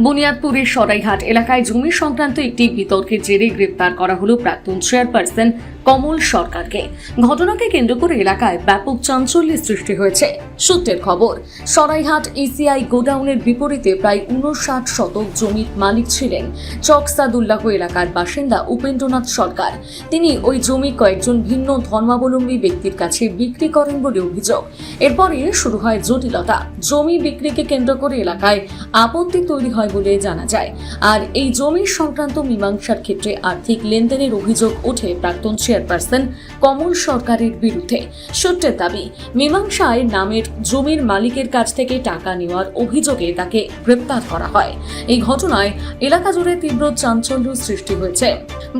বুনিয়াদপুরের সরাইহাট এলাকায় জমি সংক্রান্ত একটি বিতর্কের জেরে গ্রেপ্তার করা হলো প্রাক্তন চেয়ারপারসন কমল সরকারকে। ঘটনাকে কেন্দ্র করে এলাকায় ব্যাপক চাঞ্চল্যের সৃষ্টি হয়েছে। সূত্রের খবর, সরাইহাট ইসিআই গোডাউনের বিপরীতে প্রায় 59 শতক জমির মালিক ছিলেন চকসাদুল্লাহ এলাকার বাসিন্দা উপেন্দ্রনাথ সরকার। তিনি ওই জমি কয়েকজন ভিন্ন ধর্মাবলম্বী ব্যক্তির কাছে বিক্রি করেন বলে অভিযোগ। এরপরে শুরু হয় জটিলতা। জমি বিক্রিকে কেন্দ্র করে এলাকায় আপত্তি তৈরি হয় বলে জানা যায়। আর এই জমি সংক্রান্ত মীমাংসার ক্ষেত্রে আর্থিক লেনদেনের অভিযোগ ওঠে প্রাক্তন চেয়ারপারসন কমল সরকারের বিরুদ্ধে। সূত্রের দাবি, মীমাংসায় নামের জমির মালিকের কাছ থেকে টাকা নেওয়ার অভিযোগে তাকে গ্রেপ্তার করা হয়। এই ঘটনায় এলাকা জুড়ে তীব্র চাঞ্চল্য সৃষ্টি হয়েছে।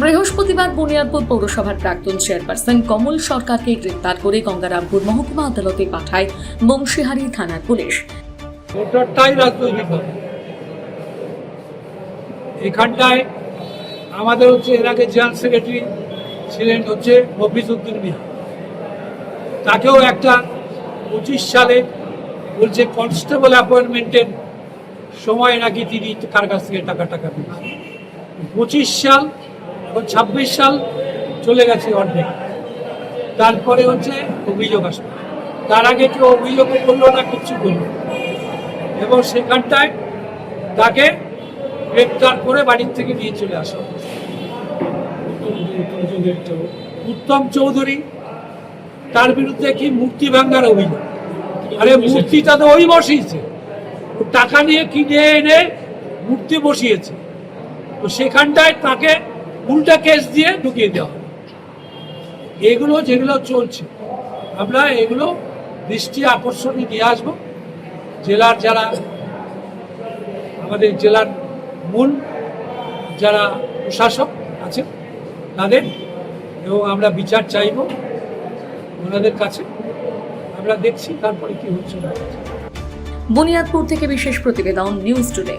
বৃহস্পতিবার বুনিয়াদপুর পৌরসভার প্রাক্তন চেয়ারপারসন কমল সরকারকে গ্রেপ্তার করে গঙ্গারামপুর মহকুমা আদালতে পাঠায় বংশীহারি থানার পুলিশ। এখানটায় আমাদের এর আগে জেনারেল সেক্রেটারি ছিলেন মফিজউদ্দিন মিয়া। তাকেও একটা 25 সালে বলছে কনস্টেবল অ্যাপয়েন্টমেন্টের সময় নাকি তিনি কার কাছ থেকে টাকা পেয়েছেন। 25 সাল, এখন 26 সাল চলে গেছে অর্ধেক। তারপরে অভিযোগ আসবে। তার আগে কেউ অভিযোগ করলো না, কিচ্ছু করলো, এবং সেখানটায় তাকে গ্রেপ্তার করে বাড়ির থেকে নিয়ে চলে আসা। উত্তম চৌধুরী, তার বিরুদ্ধে কি মূর্তি ভাঙার অভিযোগ। আরে মূর্তিটা তো ওই বসিয়েছে, টাকা নিয়ে কিনে এনে মূর্তি বসিয়েছে। তো সেখানটায় তাকে উল্টা কেস দিয়ে ঢুকিয়ে দেওয়া। এগুলো যেগুলো চলছে, আমরা এগুলো দৃষ্টি আকর্ষণে নিয়ে আসবো। জেলার যারা আমাদের জেলার মূল যারা প্রশাসক আছে তাদের, এবং আমরা বিচার চাইব ওনাদের কাছে। আমরা দেখছি তারপরে কি হচ্ছে। বুনিয়াদপুর থেকে বিশেষ প্রতিবেদন, নিউজ টুডে।